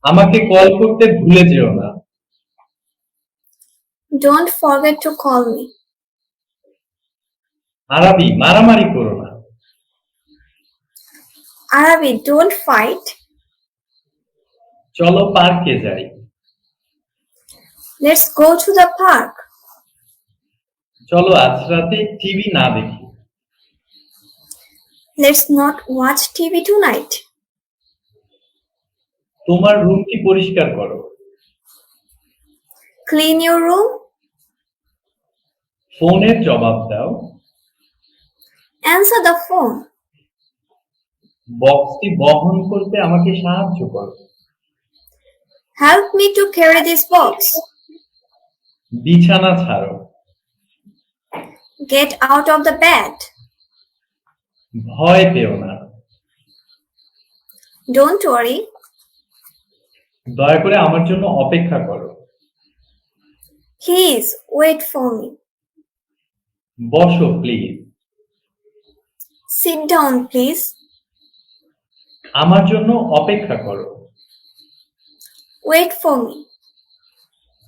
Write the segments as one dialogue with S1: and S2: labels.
S1: আমাকে কল করতে ভুলে যেও না।
S2: Don't forget to call me.
S1: Arabi, মারামারি করো না।
S2: Arabi, don't fight.
S1: চলো পার্কে যাই।
S2: Let's go to the park.
S1: চলো আজ রাতে টিভি না দেখি।
S2: Let's not watch TV tonight.
S1: তোমার রুমটি পরিষ্কার করো।
S2: Clean your room.
S1: ফোনের জবাব দাও।
S2: Answer the phone.
S1: বক্সটি বহন করতে আমাকে সাহায্য করো।
S2: Help me to carry this box.
S1: বিছানা ছাড়ো।
S2: Get out of the bed.
S1: ভয় পেও না।
S2: Don't worry.
S1: দয়া করে আমার জন্য অপেক্ষা করো।
S2: Please wait for me.
S1: বসো প্লিজ।
S2: Sit down, please.
S1: আমার জন্য অপেক্ষা করো।
S2: Wait for me.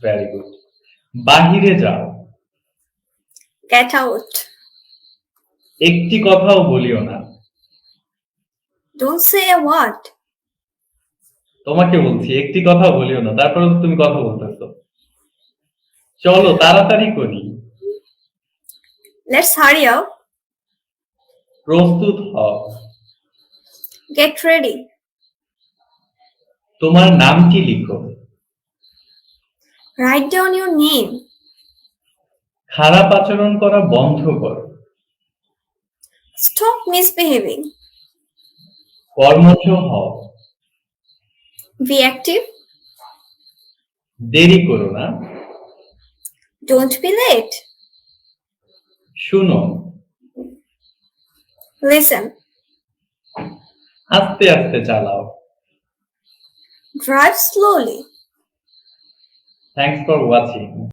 S1: Very good. বাহিরে যাও।
S2: Get out.
S1: একটি কথাও বলিও না।
S2: Don't say a word.
S1: তোমাকে বলছি একটি কথাও বলিও না, তারপরে তো তুমি কথা বলতেছো। চলো তাড়াতাড়ি করি।
S2: Let's hurry up.
S1: প্রস্তুত হও।
S2: Get ready.
S1: তোমার নামটি লিখো।
S2: Write down your name.
S1: খারাপ আচরণ করা বন্ধ করো।
S2: Stop misbehaving.
S1: কর্মঠ হও।
S2: Be active.
S1: দেরি করো না।
S2: Don't be late.
S1: শুনো।
S2: Listen.
S1: আস্তে আস্তে চালাও।
S2: Drive slowly.
S1: Thanks for watching.